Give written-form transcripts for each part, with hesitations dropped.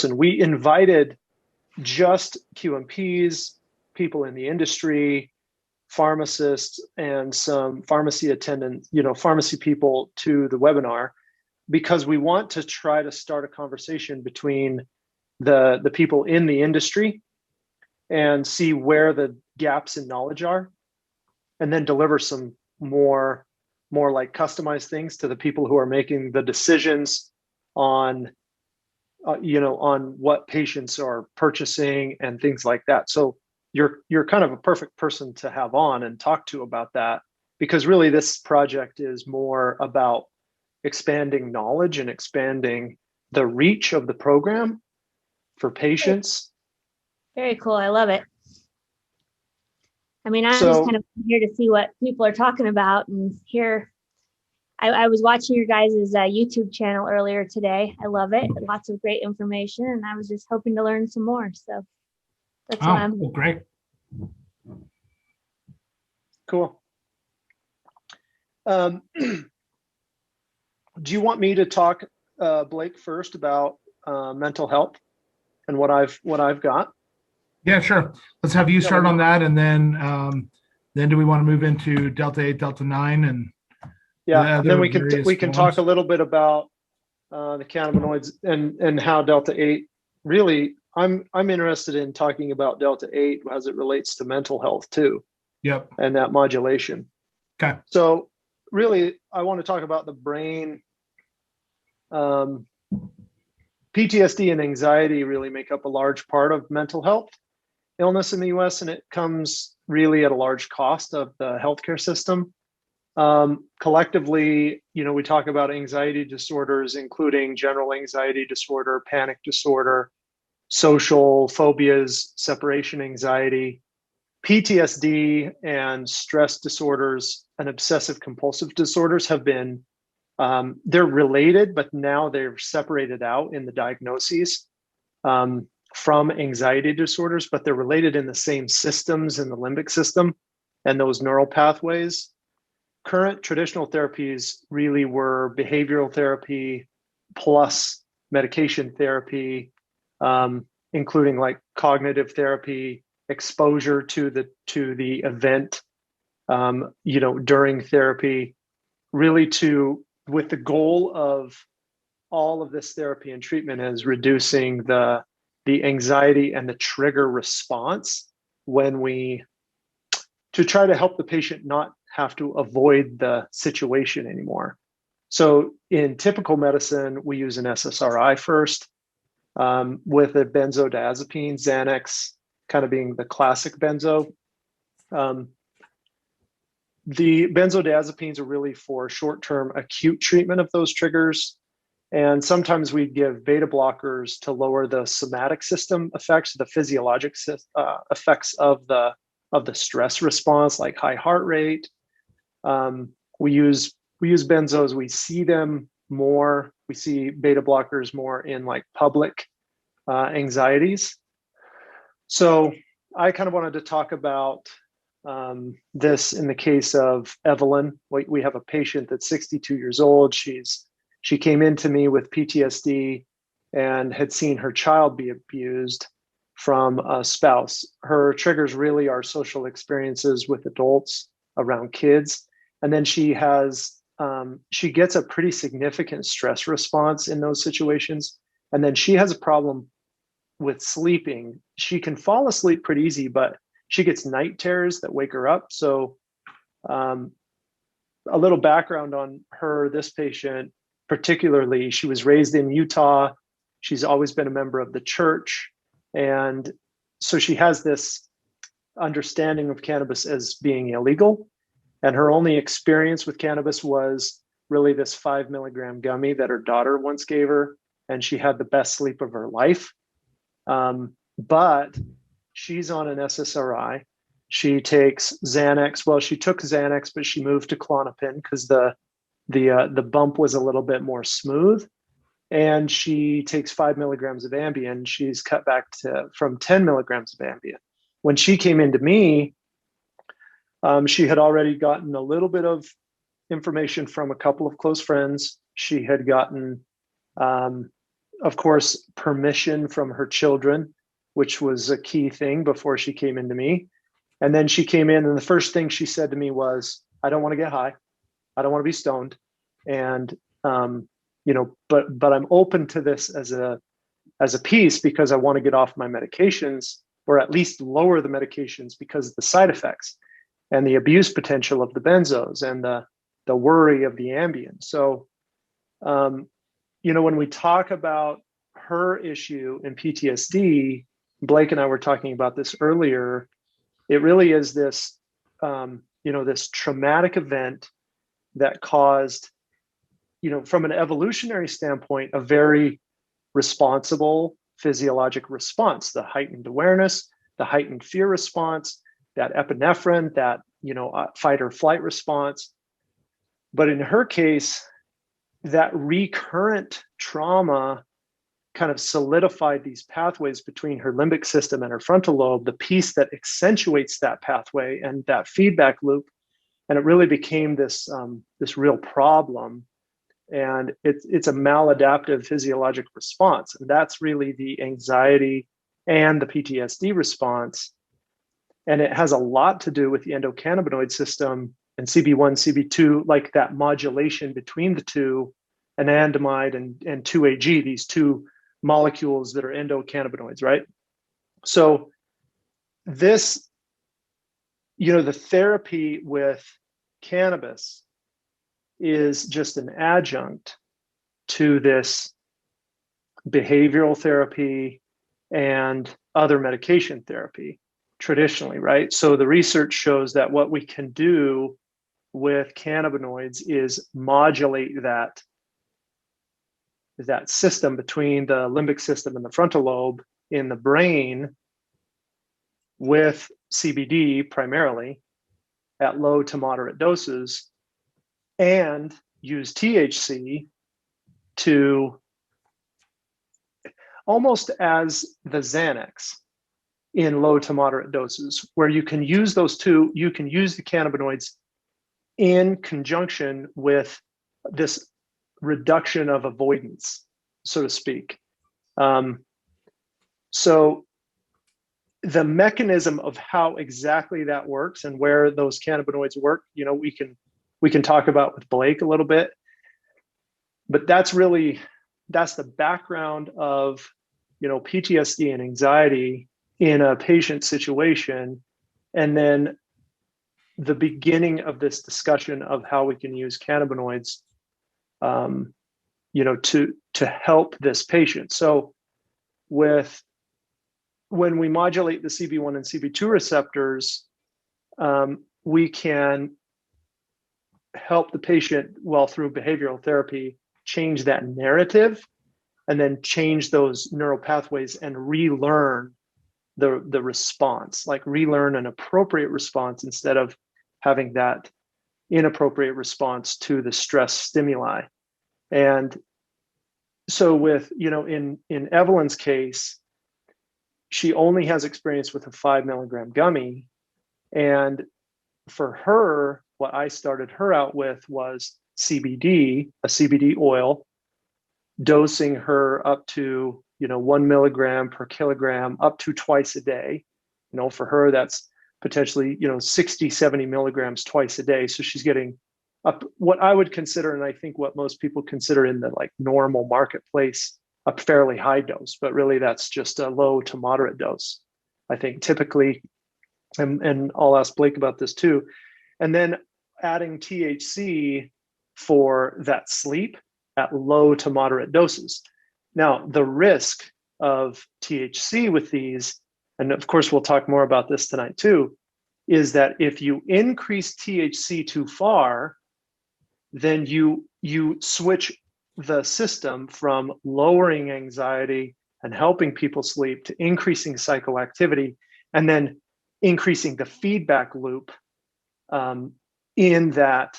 We invited just QMPs, people in the industry, pharmacists, and some pharmacy attendants, pharmacy people to the webinar, because we want to try to start a conversation between the people in the industry and see where the gaps in knowledge are, and then deliver some more like customized things to the people who are making the decisions on on what patients are purchasing and things like that. So you're kind of a perfect person to have on and talk to about that, because really this project is more about expanding knowledge and expanding the reach of the program for patients. Very cool. I love it. I mean, I'm just kind of here to see what people are talking about and hear. I was watching your guys' YouTube channel earlier today. I love it. Lots of great information, and I was just hoping to learn some more. So that's why I'm well, great. Cool. Do you want me to talk, Blake, first about mental health and what I've got? Yeah, sure. Let's have you start on that, and then do we want to move into Delta 8, Delta 9, and then we can talk a little bit about the cannabinoids and how Delta 8 really. I'm interested in talking about Delta 8 as it relates to mental health too. Yep. And that modulation. Okay. So really, I want to talk about the brain. PTSD and anxiety really make up a large part of mental health illness in the US, and it comes really at a large cost of the healthcare system. Collectively, we talk about anxiety disorders, including general anxiety disorder, panic disorder, social phobias, separation anxiety, PTSD, and stress disorders and obsessive compulsive disorders have been, they're related, but now they're separated out in the diagnoses from anxiety disorders, but they're related in the same systems in the limbic system and those neural pathways. Current traditional therapies really were behavioral therapy plus medication therapy, including like cognitive therapy, exposure to the event, during therapy, really with the goal of all of this therapy and treatment is reducing the anxiety and the trigger response to try to help the patient not have to avoid the situation anymore. So in typical medicine, we use an SSRI first, with a benzodiazepine, Xanax kind of being the classic benzo. The benzodiazepines are really for short-term acute treatment of those triggers. And sometimes we give beta blockers to lower the somatic system effects, the physiologic effects of the stress response, like high heart rate. We use benzos. We see them more. We see beta blockers more in like public anxieties. So I kind of wanted to talk about this in the case of Evelyn. We have a patient that's 62 years old. She came into me with PTSD and had seen her child be abused from a spouse. Her triggers really are social experiences with adults around kids. And then she gets a pretty significant stress response in those situations. And then she has a problem with sleeping. She can fall asleep pretty easy, but she gets night terrors that wake her up. So a little background on her, this patient particularly, she was raised in Utah. She's always been a member of the church. And so she has this understanding of cannabis as being illegal. And her only experience with cannabis was really this 5 milligram gummy that her daughter once gave her. And she had the best sleep of her life. But she's on an SSRI. She takes Xanax. Well, she took Xanax, but she moved to Klonopin because the bump was a little bit more smooth. And she takes 5 milligrams of Ambien. She's cut back from 10 milligrams of Ambien. When she came into me, she had already gotten a little bit of information from a couple of close friends. She had gotten of course, permission from her children, which was a key thing before she came into me. And then she came in, and the first thing she said to me was, I don't want to get high. I don't want to be stoned. And, but I'm open to this as a piece because I want to get off my medications, or at least lower the medications because of the side effects and the abuse potential of the benzos and the worry of the Ambien. So, when we talk about her issue in PTSD, Blake and I were talking about this earlier. It really is this, this traumatic event that caused, from an evolutionary standpoint, a very responsible physiologic response, the heightened awareness, the heightened fear response, that epinephrine, that, fight or flight response. But in her case, that recurrent trauma kind of solidified these pathways between her limbic system and her frontal lobe, the piece that accentuates that pathway and that feedback loop. And it really became this real problem. And it's a maladaptive physiologic response. And that's really the anxiety and the PTSD response. And it has a lot to do with the endocannabinoid system and CB1, CB2, like that modulation between the two, anandamide and 2-AG, these two molecules that are endocannabinoids, right? So this, the therapy with cannabis is just an adjunct to this behavioral therapy and other medication therapy traditionally, right? So the research shows that what we can do with cannabinoids is modulate that system between the limbic system and the frontal lobe in the brain with CBD primarily at low to moderate doses, and use THC to almost as the Xanax in low to moderate doses, where you can use those two, you can use the cannabinoids in conjunction with this reduction of avoidance, so to speak. So the mechanism of how exactly that works and where those cannabinoids work, we can talk about with Blake a little bit, but that's the background of, PTSD and anxiety in a patient situation. And then the beginning of this discussion of how we can use cannabinoids, to help this patient. So when we modulate the CB1 and CB2 receptors, we can help the patient, through behavioral therapy, change that narrative and then change those neural pathways and relearn the response, like relearn an appropriate response instead of having that inappropriate response to the stress stimuli. And so with, in Evelyn's case, she only has experience with a 5 milligram gummy. And for her, what I started her out with was CBD, a CBD oil, dosing her up to, 1 milligram per kilogram up to twice a day. For her, that's potentially, 60, 70 milligrams twice a day. So she's getting up what I would consider, and I think what most people consider in the normal marketplace, a fairly high dose, but really that's just a low to moderate dose. I think typically, and I'll ask Blake about this too. And then adding THC for that sleep at low to moderate doses. Now, the risk of THC with these, and of course we'll talk more about this tonight too, is that if you increase THC too far, then you switch the system from lowering anxiety and helping people sleep to increasing psychoactivity and then increasing the feedback loop in that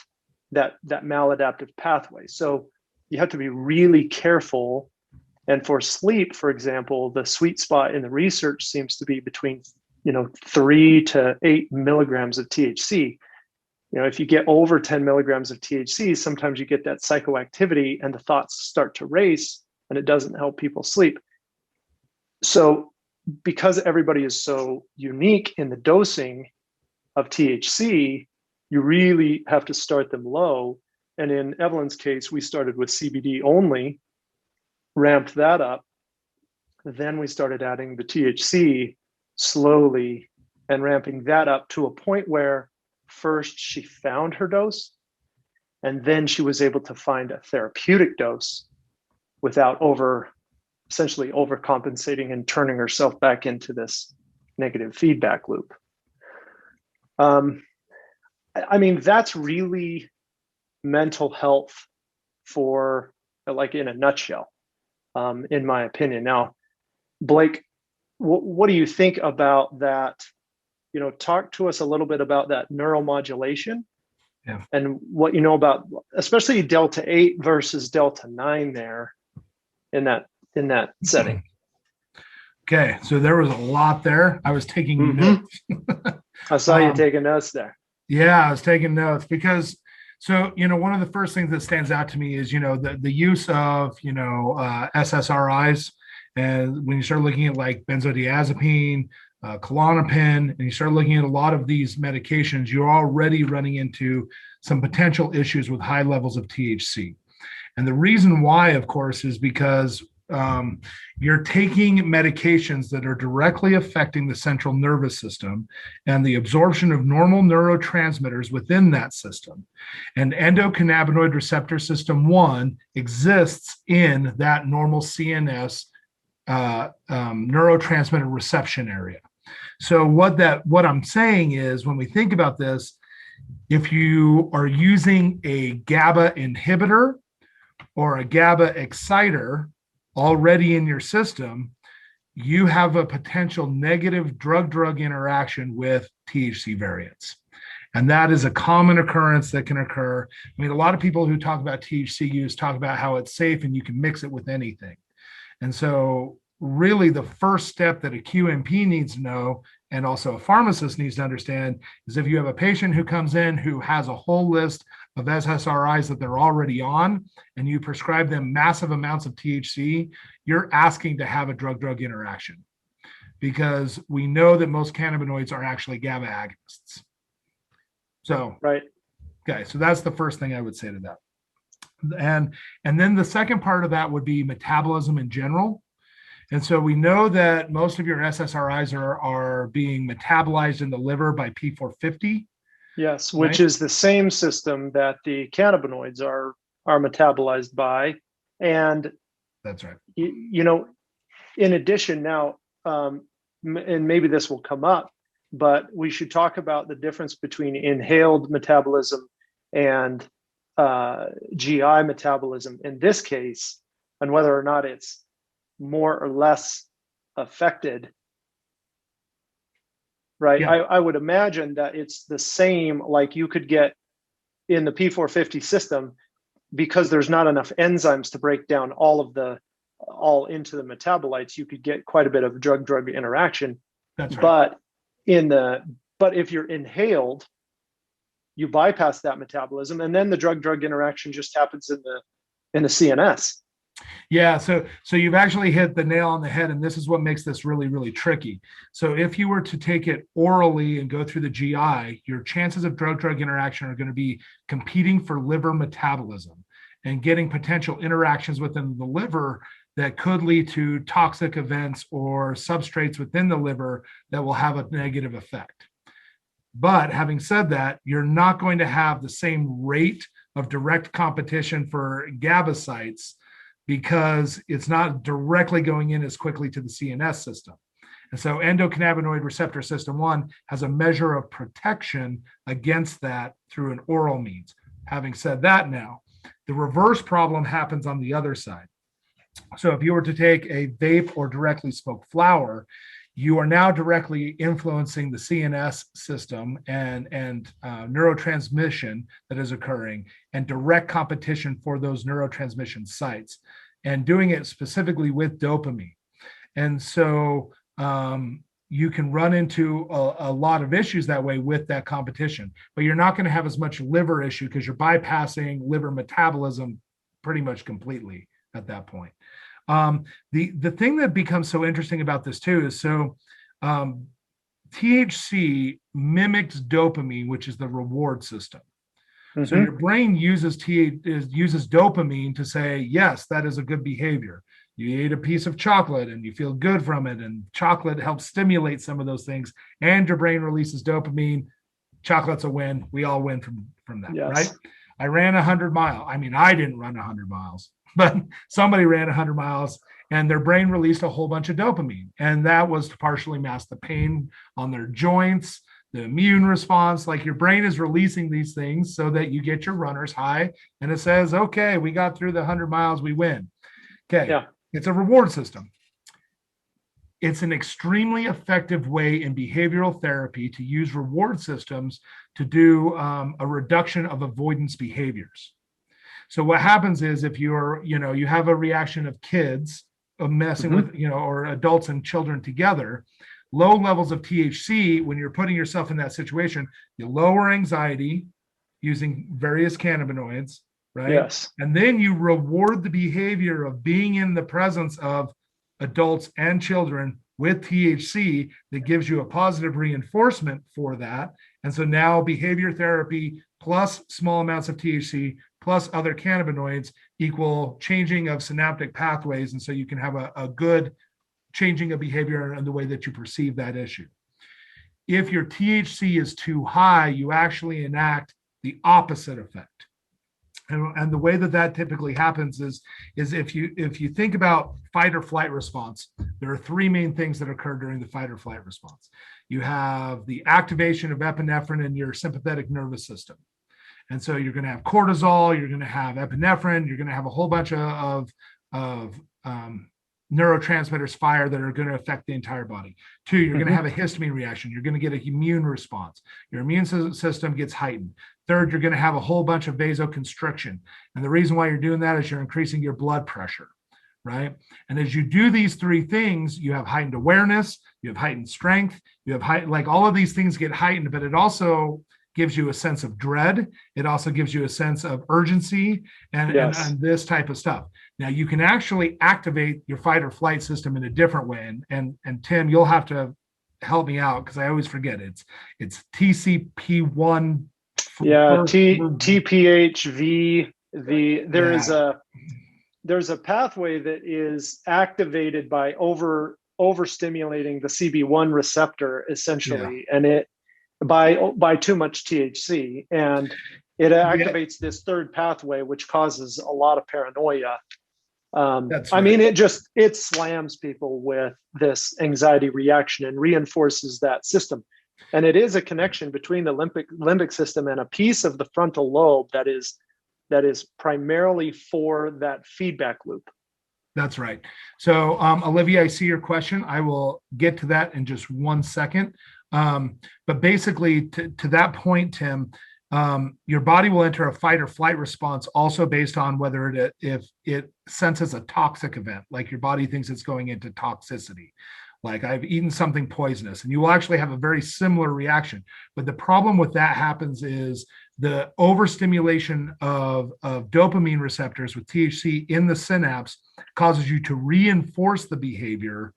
maladaptive pathway. So you have to be really careful. And for sleep, for example, the sweet spot in the research seems to be between 3 to 8 milligrams of THC. If you get over 10 milligrams of THC, sometimes you get that psychoactivity and the thoughts start to race. and it doesn't help people sleep. So because everybody is so unique in the dosing of THC, you really have to start them low. And in Evelyn's case, we started with CBD only, ramped that up. Then we started adding the THC slowly and ramping that up to a point where first she found her dose, and then she was able to find a therapeutic dose without essentially overcompensating and turning herself back into this negative feedback loop. I mean, that's really mental health for, like, in a nutshell, in my opinion. Now, Blake, what do you think about that? You know, talk to us a little bit about that neuromodulation, and what you know about, especially Delta 8 versus Delta 9 there in that setting. Okay, so there was a lot there. I was taking notes. I saw you taking notes there. Yeah, I was taking notes because, so, you know, one of the first things that stands out to me is, you know, the use of, you know, SSRIs. And when you start looking at like benzodiazepine, Klonopin, and you start looking at a lot of these medications, you're already running into some potential issues with high levels of THC. And the reason why, of course, is because you're taking medications that are directly affecting the central nervous system and the absorption of normal neurotransmitters within that system. And endocannabinoid receptor system 1 exists in that normal CNS neurotransmitter reception area. So what I'm saying is, when we think about this, if you are using a GABA inhibitor or a GABA exciter already in your system, you have a potential negative drug-drug interaction with THC variants. And that is a common occurrence that can occur. I mean, a lot of people who talk about THC use talk about how it's safe and you can mix it with anything. And so really the first step that a QMP needs to know, and also a pharmacist needs to understand, is if you have a patient who comes in who has a whole list of SSRIs that they're already on, and you prescribe them massive amounts of THC, you're asking to have a drug-drug interaction, because we know that most cannabinoids are actually GABA agonists. So, right. Okay, so that's the first thing I would say to that. And then the second part of that would be metabolism in general. And so we know that most of your SSRIs are being metabolized in the liver by P450. Yes, which is the same system that the cannabinoids are metabolized by. And that's right. You know, in addition now, and maybe this will come up, but we should talk about the difference between inhaled metabolism and GI metabolism in this case, and whether or not it's more or less affected. Right. Yeah. I would imagine that it's the same, like you could get in the P450 system, because there's not enough enzymes to break down all into the metabolites. You could get quite a bit of drug-drug interaction. That's right. But if you're inhaled, you bypass that metabolism, and then the drug-drug interaction just happens in the CNS. Yeah, so you've actually hit the nail on the head, and this is what makes this really, really tricky. So if you were to take it orally and go through the GI, your chances of drug-drug interaction are going to be competing for liver metabolism and getting potential interactions within the liver that could lead to toxic events or substrates within the liver that will have a negative effect. But having said that, you're not going to have the same rate of direct competition for GABA sites, because it's not directly going in as quickly to the CNS system. And so endocannabinoid receptor system 1 has a measure of protection against that through an oral means. Having said that, now, the reverse problem happens on the other side. So if you were to take a vape or directly smoked flower, you are now directly influencing the CNS system and neurotransmission that is occurring, and direct competition for those neurotransmission sites, and doing it specifically with dopamine. And so you can run into a lot of issues that way with that competition, but you're not going to have as much liver issue because you're bypassing liver metabolism pretty much completely at that point. The thing that becomes so interesting about this too is THC mimics dopamine, which is the reward system. So your brain uses dopamine to say, yes, that is a good behavior. You ate a piece of chocolate and you feel good from it, and chocolate helps stimulate some of those things, and your brain releases dopamine. Chocolate's a win. We all win from that, Yes. right? I ran 100 miles. I mean, I didn't run 100 miles, but somebody ran 100 miles and their brain released a whole bunch of dopamine. And that was to partially mask the pain on their joints, the immune response. Like, your brain is releasing these things so that you get your runner's high, and it says, okay, we got through the 100 miles, we win. Okay. Yeah. It's a reward system. It's an extremely effective way in behavioral therapy to use reward systems to do a reduction of avoidance behaviors. So what happens is, if you have a reaction of kids of messing with, or adults and children together, low levels of THC, when you're putting yourself in that situation, you lower anxiety using various cannabinoids, right? Yes. And then you reward the behavior of being in the presence of adults and children with THC that gives you a positive reinforcement for that. And so now behavior therapy plus small amounts of THC plus other cannabinoids equal changing of synaptic pathways. And so you can have a good changing of behavior and the way that you perceive that issue. If your THC is too high, you actually enact the opposite effect. And the way that typically happens is if you think about fight or flight response, there are three main things that occur during the fight or flight response. You have the activation of epinephrine in your sympathetic nervous system. And so you're going to have cortisol, you're going to have epinephrine, you're going to have a whole bunch of neurotransmitters fire that are going to affect the entire body. Two, you're going to have a histamine reaction. You're going to get an immune response. Your immune system gets heightened. Third, you're going to have a whole bunch of vasoconstriction. And the reason why you're doing that is you're increasing your blood pressure, right? And as you do these three things, you have heightened awareness, you have heightened strength, you have like all of these things get heightened, but it also gives you a sense of dread. It also gives you a sense of urgency and this type of stuff. Now, you can actually activate your fight or flight system in a different way. And Tim, you'll have to help me out because I always forget. It's TCP1. TPHV. There's a pathway that is activated by overstimulating the CB1 receptor, essentially, and it by too much THC, and it activates this third pathway, which causes a lot of paranoia. Right. I mean, it slams people with this anxiety reaction and reinforces that system. And it is a connection between the limbic system and a piece of the frontal lobe that is primarily for that feedback loop. That's right. So, Olivia, I see your question. I will get to that in just 1 second. But basically, to that point, Tim, your body will enter a fight or flight response also based on whether if it senses a toxic event, like your body thinks it's going into toxicity. Like, I've eaten something poisonous, and you will actually have a very similar reaction. But the problem with that happens is the overstimulation of dopamine receptors with THC in the synapse causes you to reinforce the behavior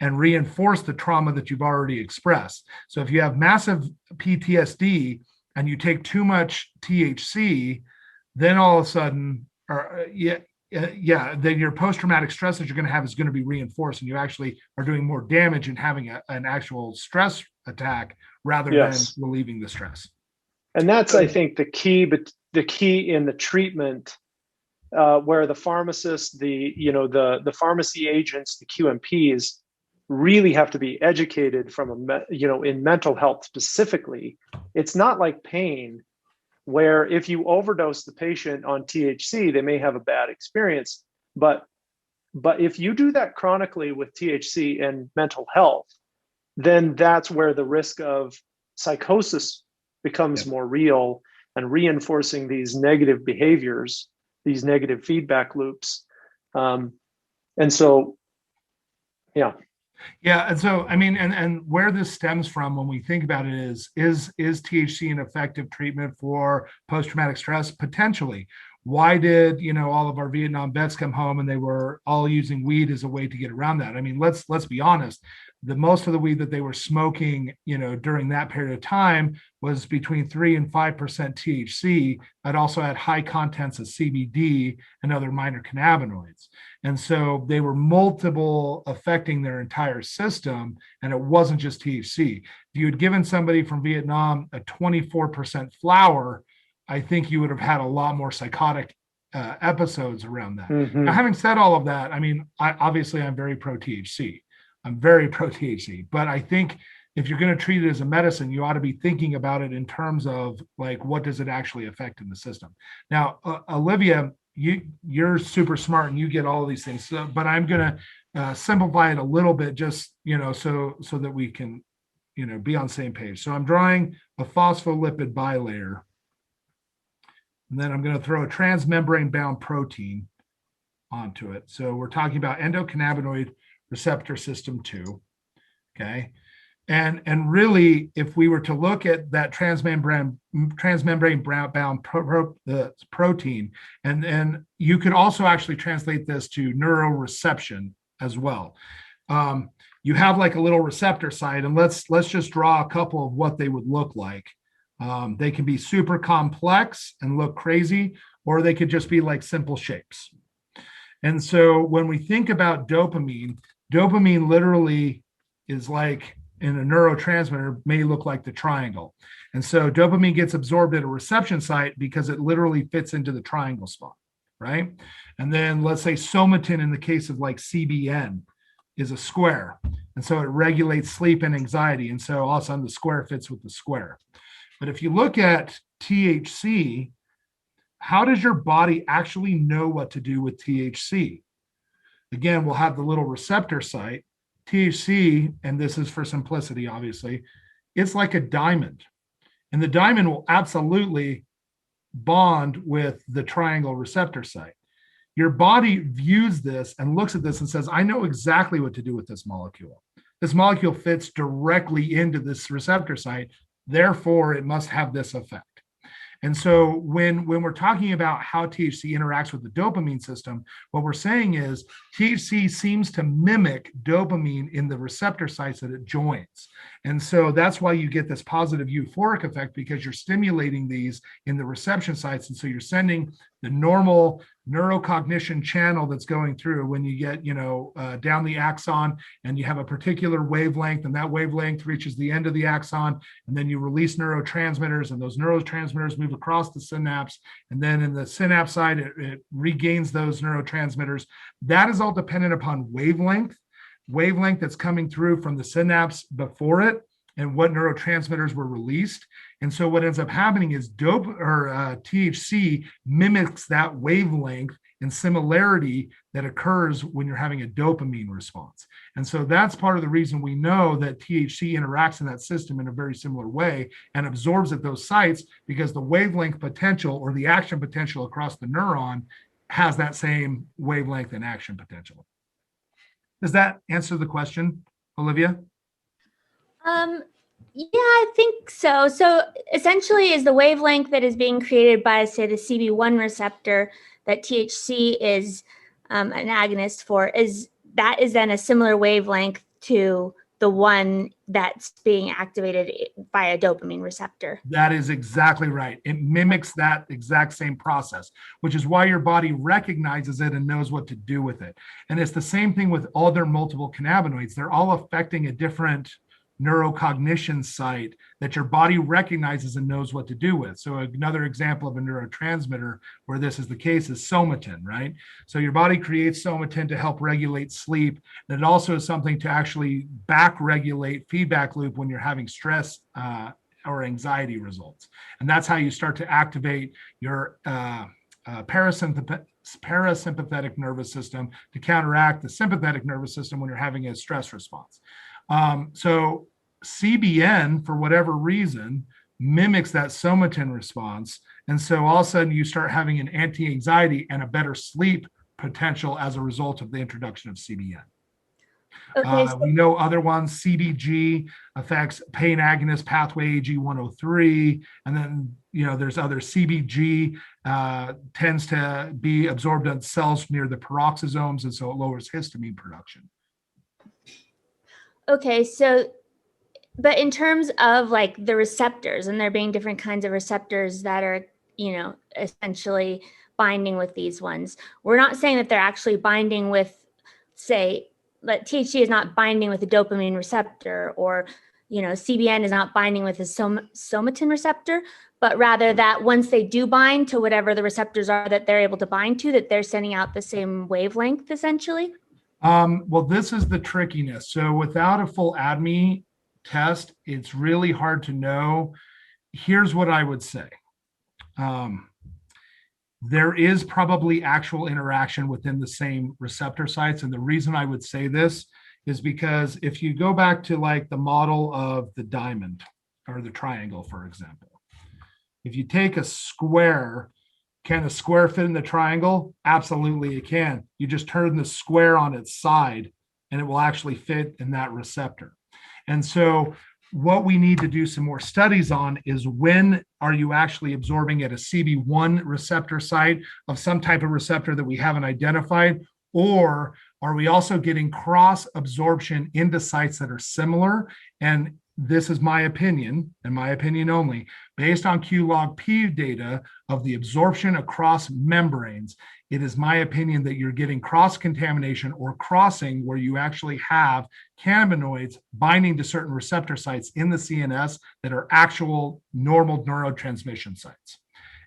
and reinforce the trauma that you've already expressed. So if you have massive PTSD and you take too much THC, then all of a sudden, then your post-traumatic stress that you're going to have is going to be reinforced, and you actually are doing more damage and having an actual stress attack rather than relieving the stress. And that's, I think, the key. But the key in the treatment, where the pharmacists, the pharmacy agents, the QMPs, really have to be educated from in mental health specifically. It's not like pain, where if you overdose the patient on THC, they may have a bad experience. But if you do that chronically with THC and mental health, then that's where the risk of psychosis becomes more real, and reinforcing these negative behaviors, these negative feedback loops. And so. Yeah. And so, I mean, and where this stems from when we think about it is THC an effective treatment for post-traumatic stress? Potentially. Why did, all of our Vietnam vets come home and they were all using weed as a way to get around that? I mean, let's be honest. The most of the weed that they were smoking, during that period of time was between 3 and 5% THC. It also had high contents of CBD and other minor cannabinoids. And so they were multiple affecting their entire system. And it wasn't just THC. If you had given somebody from Vietnam a 24% flower, I think you would have had a lot more psychotic episodes around that. Mm-hmm. Now, having said all of that, I mean, I'm very pro THC. I'm very pro THC, but I think if you're going to treat it as a medicine, you ought to be thinking about it in terms of like, what does it actually affect in the system? Now, Olivia, you're super smart and you get all of these things, but I'm going to simplify it a little bit, just, so that we can, be on the same page. So I'm drawing a phospholipid bilayer. And then I'm going to throw a transmembrane bound protein onto it. So we're talking about endocannabinoid receptor system 2. Okay. And really, if we were to look at that transmembrane bound protein, and you could also actually translate this to neuroreception as well. You have like a little receptor site, and let's just draw a couple of what they would look like. They can be super complex and look crazy, or they could just be like simple shapes. And so when we think about dopamine literally is like, in a neurotransmitter, may look like the triangle. And so dopamine gets absorbed at a reception site because it literally fits into the triangle spot, right? And then let's say somatin, in the case of like CBN, is a square. And so it regulates sleep and anxiety. And so all of a sudden the square fits with the square. But if you look at THC, how does your body actually know what to do with THC? Again, we'll have the little receptor site. THC, and this is for simplicity, obviously, it's like a diamond. And the diamond will absolutely bond with the triangle receptor site. Your body views this and looks at this and says, I know exactly what to do with this molecule. This molecule fits directly into this receptor site. Therefore, it must have this effect. And so when we're talking about how THC interacts with the dopamine system, what we're saying is THC seems to mimic dopamine in the receptor sites that it joins. And so that's why you get this positive euphoric effect, because you're stimulating these in the reception sites. And so you're sending the normal neurocognition channel that's going through when you get, down the axon, and you have a particular wavelength, and that wavelength reaches the end of the axon, and then you release neurotransmitters, and those neurotransmitters move across the synapse. And then in the synapse side, it regains those neurotransmitters. That is all dependent upon wavelength that's coming through from the synapse before it, and what neurotransmitters were released. And so what ends up happening is THC mimics that wavelength and similarity that occurs when you're having a dopamine response. And so that's part of the reason we know that THC interacts in that system in a very similar way and absorbs at those sites, because the wavelength potential, or the action potential across the neuron, has that same wavelength and action potential. Does that answer the question, Olivia? Yeah, I think so. So essentially, is the wavelength that is being created by, say, the CB1 receptor that THC is an agonist for, is then a similar wavelength to the one that's being activated by a dopamine receptor? That is exactly right. It mimics that exact same process, which is why your body recognizes it and knows what to do with it. And it's the same thing with all their multiple cannabinoids. They're all affecting a different neurocognition site that your body recognizes and knows what to do with. So another example of a neurotransmitter where this is the case is somatin, right? So your body creates somatin to help regulate sleep. And it also is something to actually back regulate feedback loop when you're having stress or anxiety results. And that's how you start to activate your parasympathetic nervous system to counteract the sympathetic nervous system when you're having a stress response. So CBN, for whatever reason, mimics that somatin response. And so all of a sudden you start having an anti-anxiety and a better sleep potential as a result of the introduction of CBN. Okay. We know other ones, CBG affects pain agonist pathway AG103. And then, there's other CBG tends to be absorbed on cells near the peroxisomes. And so it lowers histamine production. Okay. So, but in terms of like the receptors and there being different kinds of receptors that are, essentially binding with these ones, we're not saying that they're actually binding with, say, that THC is not binding with the dopamine receptor, or CBN is not binding with the somatin receptor, but rather that once they do bind to whatever the receptors are that they're able to bind to, that they're sending out the same wavelength essentially. Well, this is the trickiness. So without a full ADME test, it's really hard to know. Here's what I would say. There is probably actual interaction within the same receptor sites. And the reason I would say this is because if you go back to like the model of the diamond or the triangle, for example, if you take a square, can a square fit in the triangle? Absolutely it can. You just turn the square on its side and it will actually fit in that receptor. And so what we need to do some more studies on is when are you actually absorbing at a CB1 receptor site of some type of receptor that we haven't identified, or are we also getting cross absorption into sites that are similar? And this is my opinion, and my opinion only, based on Q-log-P data of the absorption across membranes. It is my opinion that you're getting cross-contamination or crossing where you actually have cannabinoids binding to certain receptor sites in the CNS that are actual normal neurotransmission sites.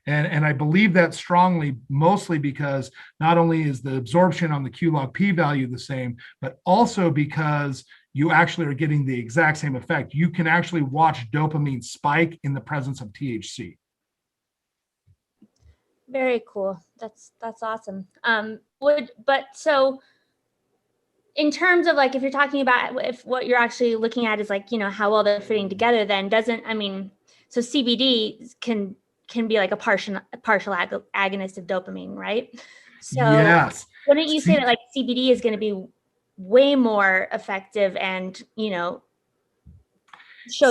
And I believe that strongly, mostly because not only is the absorption on the Q-log-P value the same, but also because you actually are getting the exact same effect. You can actually watch dopamine spike in the presence of THC. Very cool. That's awesome. So in terms of like, if you're talking about if what you're actually looking at is like, how well they're fitting together, then so CBD can be like a partial agonist of dopamine, right? So yes. Wouldn't you say that like CBD is going to be way more effective and, show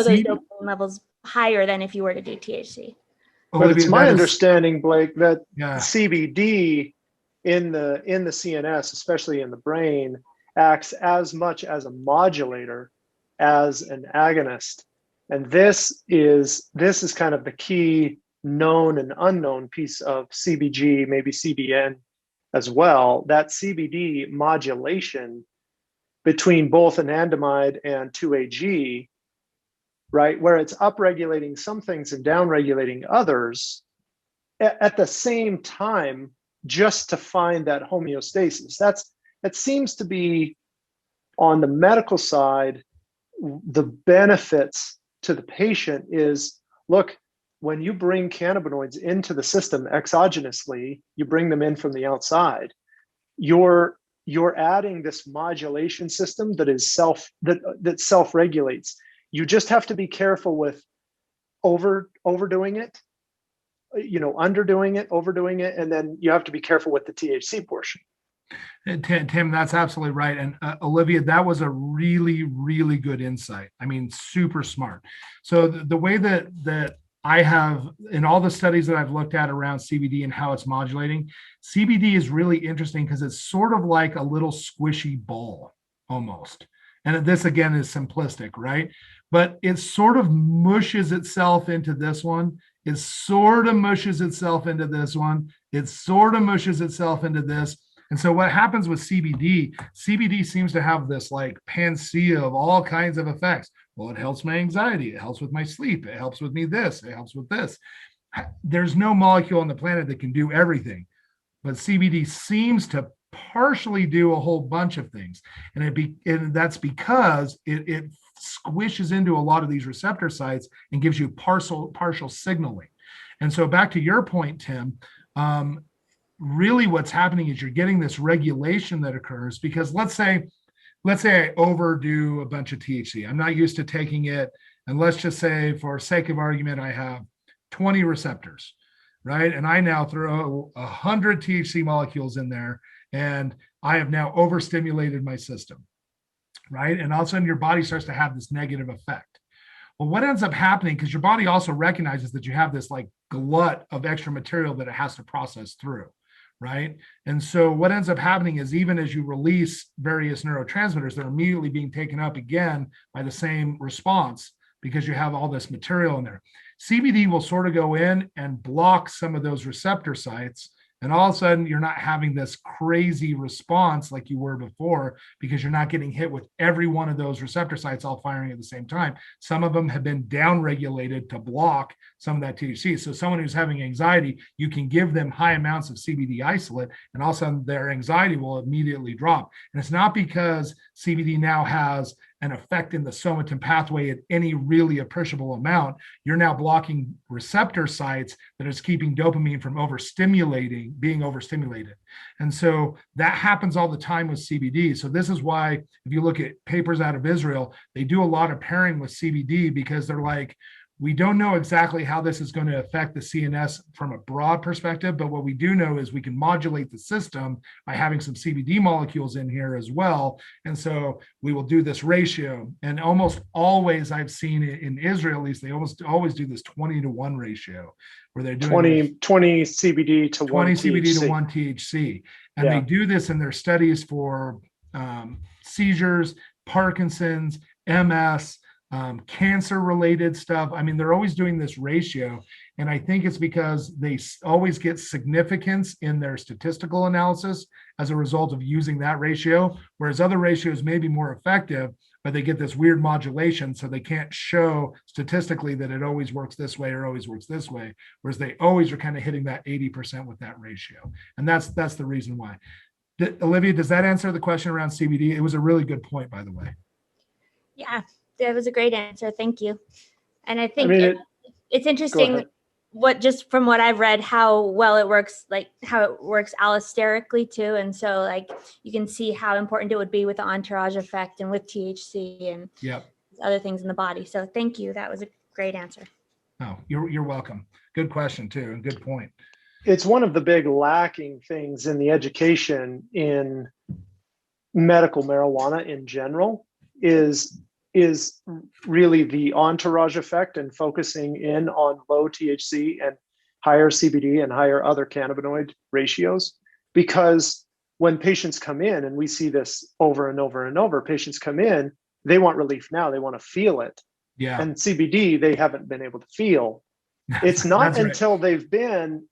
those dopamine levels higher than if you were to do THC? But it's my understanding, Blake, that CBD in the CNS, especially in the brain, acts as much as a modulator as an agonist. And this is kind of the key known and unknown piece of CBG, maybe CBN as well, that CBD modulation between both anandamide and 2-AG, right, where it's upregulating some things and downregulating others at the same time, just to find that homeostasis. That seems to be, on the medical side, the benefits to the patient is, look, when you bring cannabinoids into the system exogenously, you bring them in from the outside, you're adding this modulation system that is self-regulates. You just have to be careful with overdoing it, underdoing it, overdoing it, and then you have to be careful with the THC portion. Tim, that's absolutely right. And Olivia, that was a really, really good insight. I mean, super smart. So the way that I have, in all the studies that I've looked at around CBD and how it's modulating, CBD is really interesting because it's sort of like a little squishy ball almost. And this, again, is simplistic, right? But it sort of mushes itself into this one. It sort of mushes itself into this one. It sort of mushes itself into this. And so what happens with CBD seems to have this like panacea of all kinds of effects. Well, it helps my anxiety. It helps with my sleep. It helps with me this. It helps with this. There's no molecule on the planet that can do everything. But CBD seems to partially do a whole bunch of things. And that's because it squishes into a lot of these receptor sites and gives you partial signaling. And so back to your point, Tim, really what's happening is you're getting this regulation that occurs because let's say I overdo a bunch of THC. I'm not used to taking it. And let's just say, for sake of argument, I have 20 receptors, right? And I now throw 100 THC molecules in there, and I have now overstimulated my system. right? And all of a sudden your body starts to have this negative effect. Well, what ends up happening, because your body also recognizes that you have this like glut of extra material that it has to process through, right? And so what ends up happening is even as you release various neurotransmitters, they're immediately being taken up again by the same response because you have all this material in there. CBD will sort of go in and block some of those receptor sites. And all of a sudden, you're not having this crazy response like you were before because you're not getting hit with every one of those receptor sites all firing at the same time. Some of them have been downregulated to block some of that THC. So someone who's having anxiety, you can give them high amounts of CBD isolate, and all of a sudden their anxiety will immediately drop. And it's not because CBD now has an effect in the somatin pathway at any really appreciable amount. You're now blocking receptor sites that is keeping dopamine from being overstimulated. And so that happens all the time with CBD. So this is why, if you look at papers out of Israel, they do a lot of pairing with CBD because they're like, we don't know exactly how this is going to affect the CNS from a broad perspective, but what we do know is we can modulate the system by having some CBD molecules in here as well. And so we will do this ratio. And almost always I've seen it in Israel, at least they almost always do this 20-to-1 ratio where they're doing 20 CBD to 20 1 CBD THC. to 1 THC. And they do this in their studies for seizures, Parkinson's, MS, cancer-related stuff. I mean, they're always doing this ratio. And I think it's because they always get significance in their statistical analysis as a result of using that ratio, whereas other ratios may be more effective, but they get this weird modulation. So they can't show statistically that it always works this way or always works this way, whereas they always are kind of hitting that 80% with that ratio. And that's the reason why. Olivia, does that answer the question around CBD? It was a really good point, by the way. Yeah, that was a great answer. Thank you. And I think it's interesting just from what I've read, how well it works, like how it works allosterically too. And so like you can see how important it would be with the entourage effect and with THC and other things in the body. So thank you. That was a great answer. Oh, you're welcome. Good question too, and good point. It's one of the big lacking things in the education in medical marijuana in general is really the entourage effect and focusing in on low THC and higher CBD and higher other cannabinoid ratios. Because when patients come in, and we see this over and over and over, patients come in, they want relief now, they want to feel it. Yeah. And CBD, they haven't been able to feel. It's not until they've been,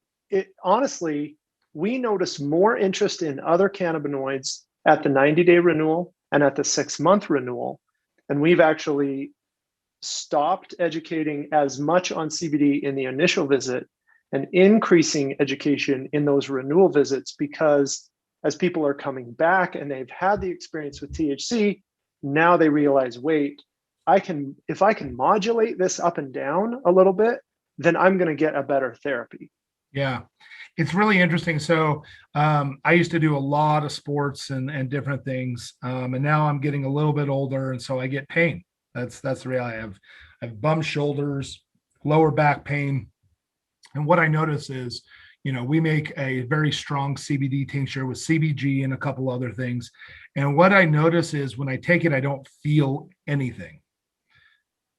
honestly, we notice more interest in other cannabinoids at the 90-day renewal and at the 6-month renewal. And we've actually stopped educating as much on CBD in the initial visit and increasing education in those renewal visits, because as people are coming back and they've had the experience with THC, now they realize, wait, if I can modulate this up and down a little bit, then I'm going to get a better therapy. Yeah, it's really interesting. So I used to do a lot of sports and different things. And now I'm getting a little bit older. And so I get pain. That's the reality. I have bum shoulders, lower back pain. And what I notice is, we make a very strong CBD tincture with CBG and a couple other things. And what I notice is when I take it, I don't feel anything.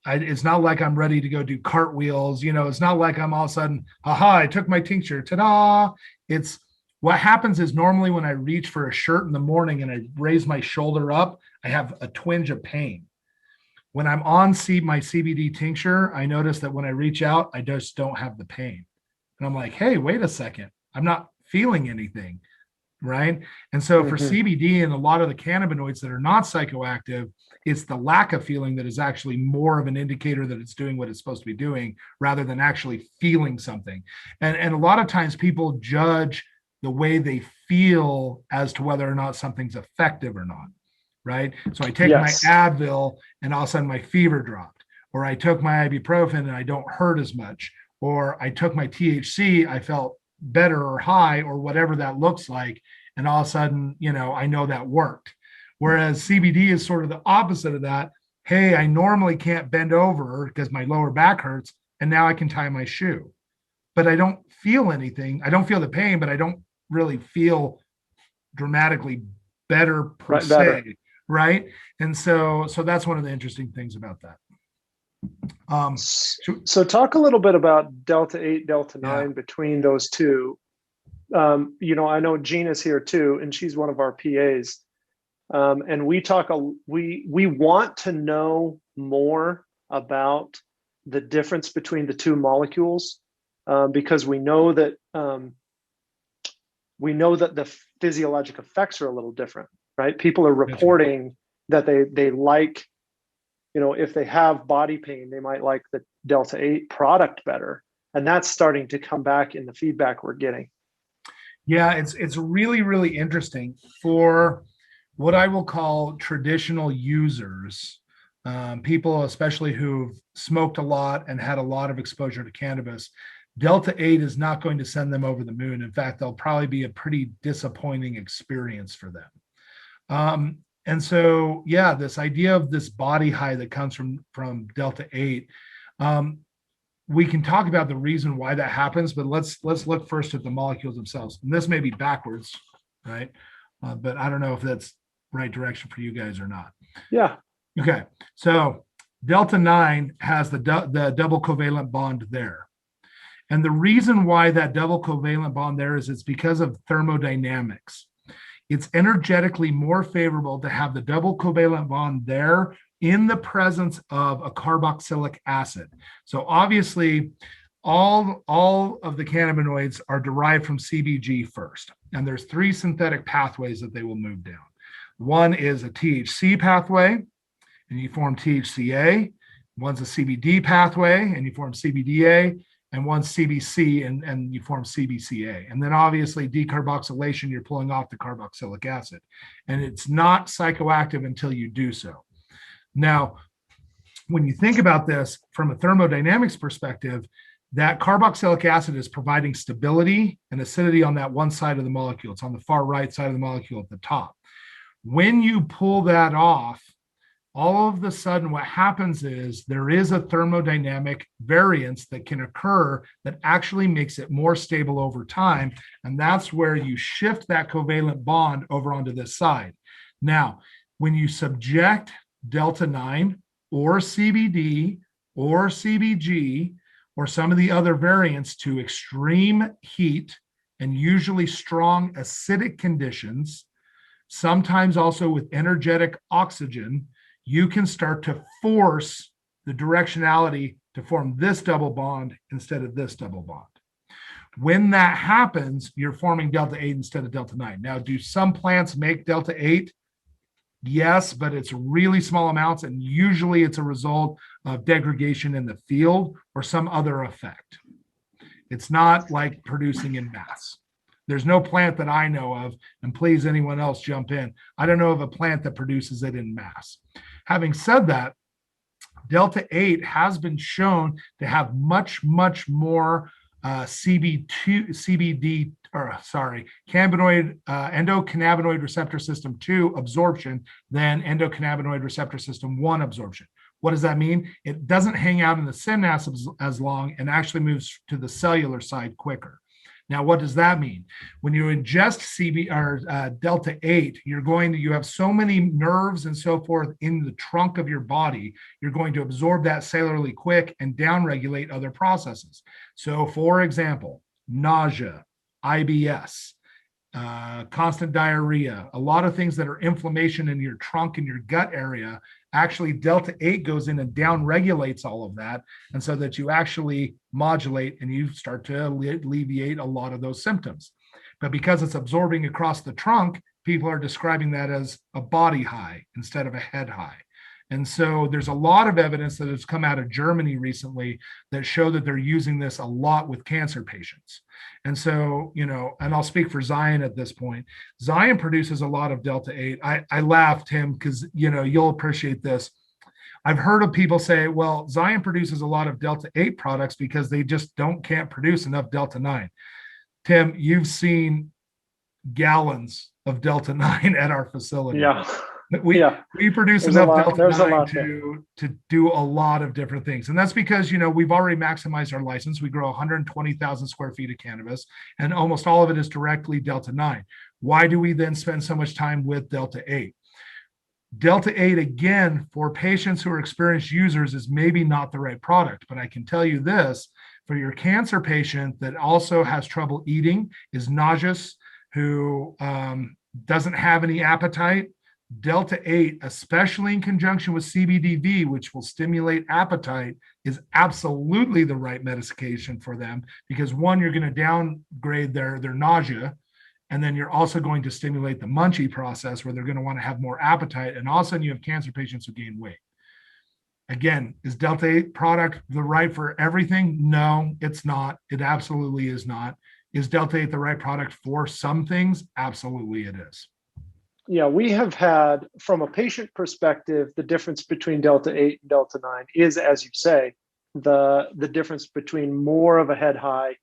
It's not like I'm ready to go do cartwheels. It's not like I'm all of a sudden, I took my tincture, ta-da. It's what happens is normally when I reach for a shirt in the morning and I raise my shoulder up, I have a twinge of pain. When I'm on my CBD tincture, I notice that when I reach out, I just don't have the pain. And I'm like, hey, wait a second. I'm not feeling anything, right? And so for CBD and a lot of the cannabinoids that are not psychoactive, it's the lack of feeling that is actually more of an indicator that it's doing what it's supposed to be doing rather than actually feeling something. And a lot of times people judge the way they feel as to whether or not something's effective or not, right? So I take my Advil and all of a sudden my fever dropped, or I took my ibuprofen and I don't hurt as much, or I took my THC, I felt better or high or whatever that looks like. And all of a sudden, I know that worked. Whereas CBD is sort of the opposite of that. Hey, I normally can't bend over because my lower back hurts, and now I can tie my shoe. But I don't feel anything. I don't feel the pain, but I don't really feel dramatically better per se. right? And so that's one of the interesting things about that. So talk a little bit about Delta 8, Delta 9 Yeah. between those two. I know Gina's here too, and she's one of our PAs. And we want to know more about the difference between the two molecules, because we know that the physiologic effects are a little different, right? People are reporting that they like, if they have body pain, they might like the Delta 8 product better. And that's starting to come back in the feedback we're getting. Yeah, it's really, really interesting for what I will call traditional users, people especially who've smoked a lot and had a lot of exposure to cannabis. Delta 8 is not going to send them over the moon. In fact, they'll probably be a pretty disappointing experience for them. And so, yeah, this idea of this body high that comes from Delta 8, we can talk about the reason why that happens, but let's look first at the molecules themselves. And this may be backwards, right? But I don't know if that's right direction for you guys or not. Yeah. Okay. So Delta 9 has the double covalent bond there. And the reason why that double covalent bond there is it's because of thermodynamics. It's energetically more favorable to have the double covalent bond there in the presence of a carboxylic acid. So obviously, all of the cannabinoids are derived from CBG first. And there's 3 synthetic pathways that they will move down. One is a THC pathway, and you form THCA. One's a CBD pathway, and you form CBDA. And one's CBC, and you form CBCA. And then obviously decarboxylation, you're pulling off the carboxylic acid. And it's not psychoactive until you do so. Now, when you think about this from a thermodynamics perspective, that carboxylic acid is providing stability and acidity on that one side of the molecule. It's on the far right side of the molecule at the top. When you pull that off, all of a sudden what happens is there is a thermodynamic variance that can occur that actually makes it more stable over time. And that's where you shift that covalent bond over onto this side. Now, when you subject Delta 9 or CBD or CBG or some of the other variants to extreme heat and usually strong acidic conditions, sometimes also with energetic oxygen, you can start to force the directionality to form this double bond instead of this double bond. When that happens, you're forming Delta 8 instead of Delta 9. Now, do some plants make Delta 8? Yes, but it's really small amounts, and usually it's a result of degradation in the field or some other effect. It's not like producing in mass. There's no plant that I know of, and please anyone else jump in. I don't know of a plant that produces it in mass. Having said that, Delta 8 has been shown to have much, much more endocannabinoid endocannabinoid receptor system 2 absorption than endocannabinoid receptor system 1 absorption. What does that mean? It doesn't hang out in the synapse as long and actually moves to the cellular side quicker. Now, what does that mean? When you ingest Delta 8, you have so many nerves and so forth in the trunk of your body, you're going to absorb that cellularly quick and downregulate other processes. So, for example, nausea, IBS, constant diarrhea, a lot of things that are inflammation in your trunk and your gut area, actually Delta 8 goes in and down regulates all of that. And so that you actually modulate and you start to alleviate a lot of those symptoms. But because it's absorbing across the trunk, people are describing that as a body high instead of a head high. And so there's a lot of evidence that has come out of Germany recently that show that they're using this a lot with cancer patients. And so, and I'll speak for Zion at this point. Zion produces a lot of Delta 8. I laughed him because, you'll appreciate this. I've heard of people say, well, Zion produces a lot of Delta 8 products because they just can't produce enough Delta 9. Tim, you've seen gallons of Delta 9 at our facility. Yeah. We produce There's enough Delta 9 to do a lot of different things. And that's because, we've already maximized our license. We grow 120,000 square feet of cannabis, and almost all of it is directly Delta 9. Why do we then spend so much time with Delta 8? Delta 8, again, for patients who are experienced users, is maybe not the right product. But I can tell you this, for your cancer patient that also has trouble eating, is nauseous, who doesn't have any appetite, Delta 8, especially in conjunction with CBDV, which will stimulate appetite, is absolutely the right medication for them, because one, you're going to downgrade their nausea, and then you're also going to stimulate the munchie process where they're going to want to have more appetite. And all of a sudden you have cancer patients who gain weight. Again, is Delta 8 product the right for everything? No, it's not. It absolutely is not. Is Delta 8 the right product for some things? Absolutely it is. Yeah, we have had, from a patient perspective, the difference between Delta 8 and Delta 9 is, as you say, the difference between more of a head high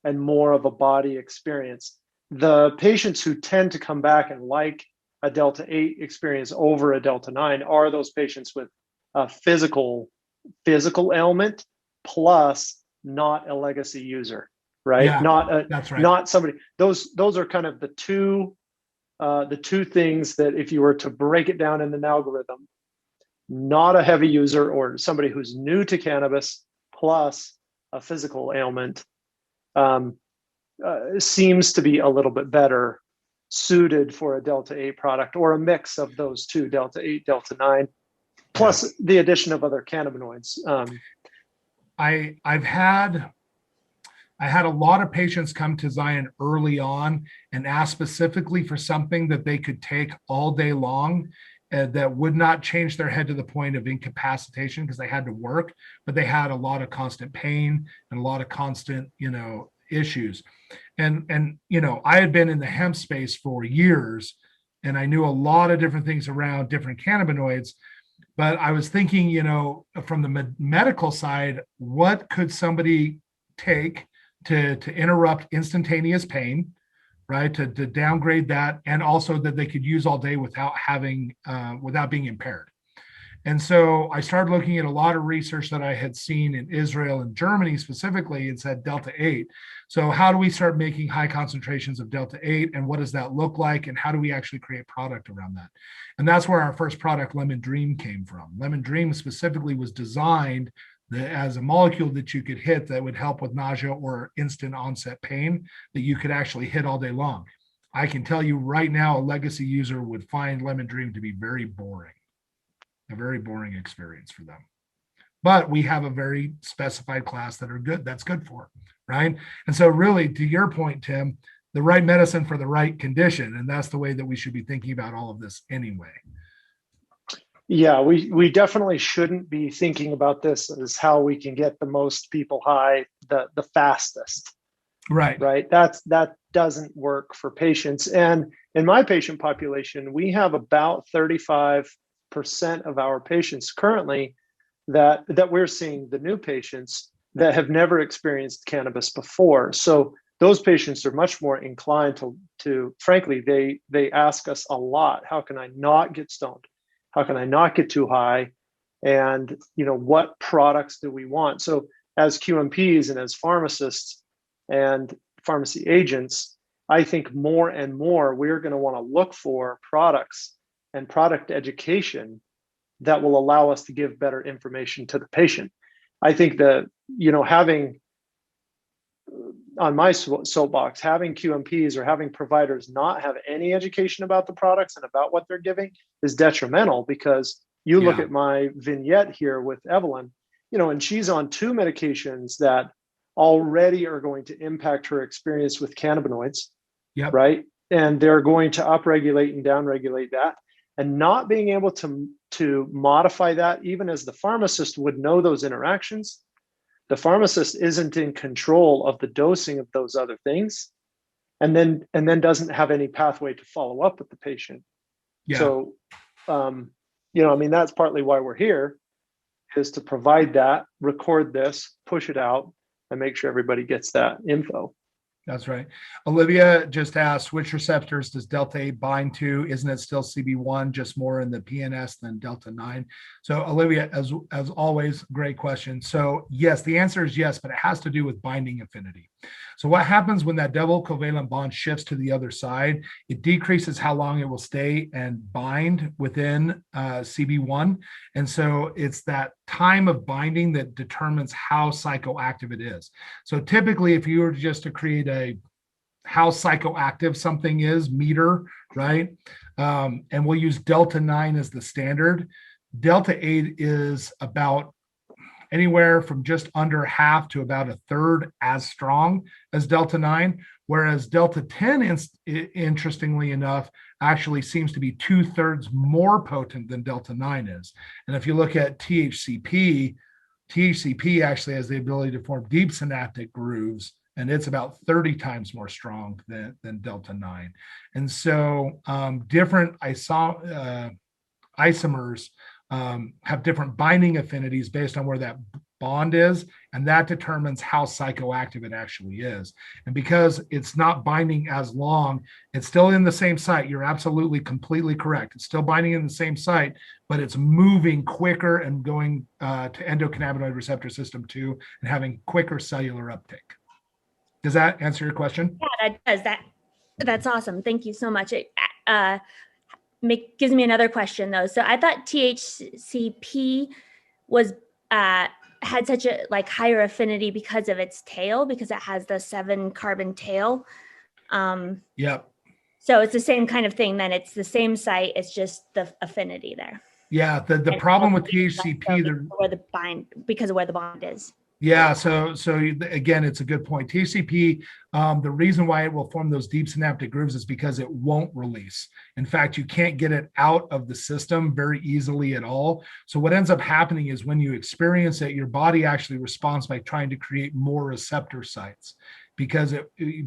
and more of a body experience. The patients who tend to come back and like a Delta 8 experience over a Delta 9 are those patients with a physical ailment plus not a legacy user, right? Yeah, that's right. Not somebody. Those are kind of the two things that, if you were to break it down in an algorithm, not a heavy user or somebody who's new to cannabis plus a physical ailment, seems to be a little bit better suited for a Delta 8 product, or a mix of those two, Delta 8, Delta 9, plus the addition of other cannabinoids. I had a lot of patients come to Zion early on and ask specifically for something that they could take all day long, that would not change their head to the point of incapacitation because they had to work, but they had a lot of constant pain and a lot of constant, issues. And I had been in the hemp space for years, and I knew a lot of different things around different cannabinoids. But I was thinking, from the medical side, what could somebody take to interrupt instantaneous pain, right? To downgrade that, and also that they could use all day without being impaired. And so I started looking at a lot of research that I had seen in Israel and Germany specifically, and said Delta 8. So how do we start making high concentrations of Delta 8, and what does that look like, and how do we actually create product around that? And that's where our first product, Lemon Dream, came from. Lemon Dream specifically was designed as a molecule that you could hit that would help with nausea or instant onset pain that you could actually hit all day long. I can tell you right now, a legacy user would find Lemon Dream to be very boring. A very boring experience for them. But we have a very specified class that's good for, right? And so really, to your point, Tim, the right medicine for the right condition, and that's the way that we should be thinking about all of this anyway. Yeah, we definitely shouldn't be thinking about this as how we can get the most people high the fastest. Right. That doesn't work for patients. And in my patient population, we have about 35% of our patients currently that we're seeing, the new patients that have never experienced cannabis before. So those patients are much more inclined to frankly, they ask us a lot, how can I not get stoned? How can I not get too high? And what products do we want? So as QMPs and as pharmacists and pharmacy agents, I think more and more we're going to want to look for products and product education that will allow us to give better information to the patient. I think that, having, on my soapbox, having QMPs or having providers not have any education about the products and about what they're giving is detrimental, because you look at my vignette here with Evelyn, and she's on 2 medications that already are going to impact her experience with cannabinoids, right? And they're going to upregulate and downregulate that. And not being able to modify that, even as the pharmacist would know those interactions, the pharmacist isn't in control of the dosing of those other things, and then doesn't have any pathway to follow up with the patient. So, that's partly why we're here, is to provide that, record this, push it out, and make sure everybody gets that info. That's right. Olivia just asked, which receptors does Delta 8 bind to? Isn't it still CB1, just more in the PNS than Delta 9? So Olivia, as always, great question. So yes, the answer is yes, but it has to do with binding affinity. So what happens when that double covalent bond shifts to the other side? It decreases how long it will stay and bind within CB1. And so it's that time of binding that determines how psychoactive it is. So typically, if you were just to create a how psychoactive something is meter, right? And we'll use Delta 9 as the standard. Delta 8 is about anywhere from just under half to about a third as strong as Delta 9, whereas Delta 10, interestingly enough, actually seems to be 2/3 more potent than Delta 9 is. And if you look at THCP actually has the ability to form deep synaptic grooves, and it's about 30 times more strong than Delta 9. And so different isomers have different binding affinities based on where that bond is, and that determines how psychoactive it actually is. And because it's not binding as long, it's still in the same site. You're absolutely completely correct. It's still binding in the same site, but it's moving quicker and going to endocannabinoid receptor system 2 and having quicker cellular uptake. Does that answer your question? Yeah, that does. That's awesome. Thank you so much. It gives me another question though. So I thought THCP was had such a higher affinity because of its tail, because it has the 7 carbon tail. Yep. So it's the same kind of thing. Then it's the same site. It's just the affinity there. Yeah. The problem with THCP, because of where the bond is. Yeah. So again, it's a good point. TCP, the reason why it will form those deep synaptic grooves is because it won't release. In fact, you can't get it out of the system very easily at all. So what ends up happening is when you experience it, your body actually responds by trying to create more receptor sites, because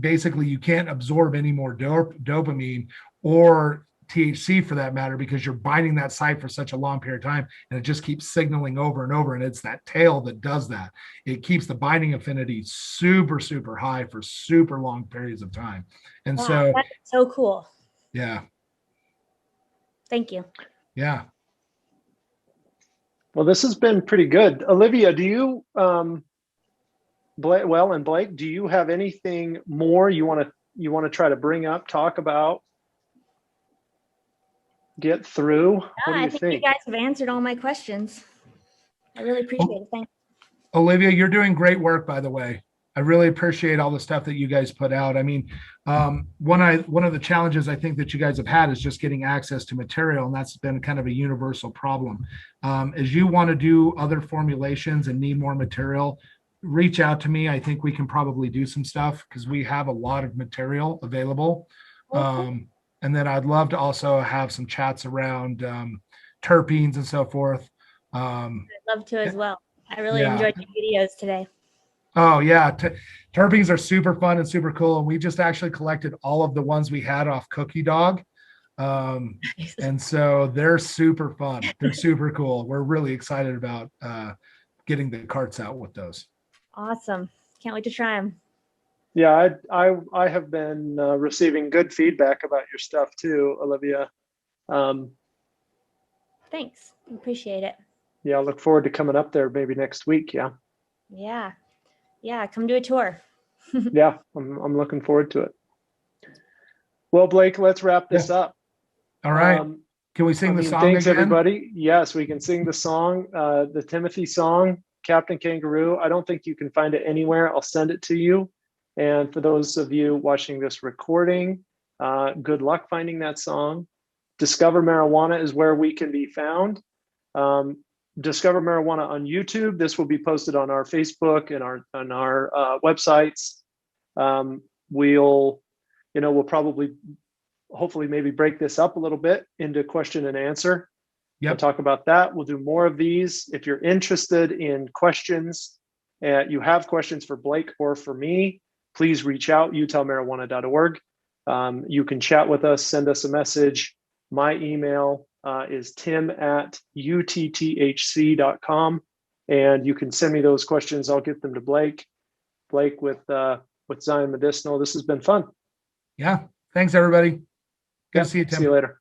basically you can't absorb any more dopamine or THC for that matter, because you're binding that site for such a long period of time, and it just keeps signaling over and over. And it's that tail that does that. It keeps the binding affinity super, super high for super long periods of time. And wow, so that's so cool. Yeah. Thank you. Yeah. Well, this has been pretty good. Olivia, do you, Blake, do you have anything more you want to try to bring up, talk about? Get through? What do you think? You guys have answered all my questions. I really appreciate it. Thanks. Olivia, you're doing great work, by the way. I really appreciate all the stuff that you guys put out. I mean, one of the challenges I think that you guys have had is just getting access to material, and that's been kind of a universal problem. As you want to do other formulations and need more material, reach out to me. I think we can probably do some stuff because we have a lot of material available. Okay. And then I'd love to also have some chats around terpenes and so forth. I'd love to as well. I really enjoyed your videos today. Oh yeah, terpenes are super fun and super cool. And we just actually collected all of the ones we had off Cookie Dog. And so they're super fun. They're super cool. We're really excited about getting the carts out with those. Awesome. Can't wait to try them. Yeah, I have been receiving good feedback about your stuff too, Olivia. Thanks. Appreciate it. Yeah, I look forward to coming up there maybe next week. Yeah. Yeah. Come do a tour. Yeah, I'm looking forward to it. Well, Blake, let's wrap this up. All right. Can we sing the song thanks, again? Everybody. Yes, we can sing the song, the Timothy song, Captain Kangaroo. I don't think you can find it anywhere. I'll send it to you. And for those of you watching this recording, good luck finding that song. Discover Marijuana is where we can be found. Discover Marijuana on YouTube. This will be posted on our Facebook and on our websites. We'll probably, hopefully, maybe break this up a little bit into question and answer. We'll talk about that. We'll do more of these. If you're interested in questions, you have questions for Blake or for me, please reach out, utahmarijuana.org. You can chat with us, send us a message. My email is tim@utthc.com, and you can send me those questions. I'll get them to Blake. Blake, with with Zion Medicinal. This has been fun. Yeah. Thanks, everybody. Good Yeah, to see you, Tim. See you later.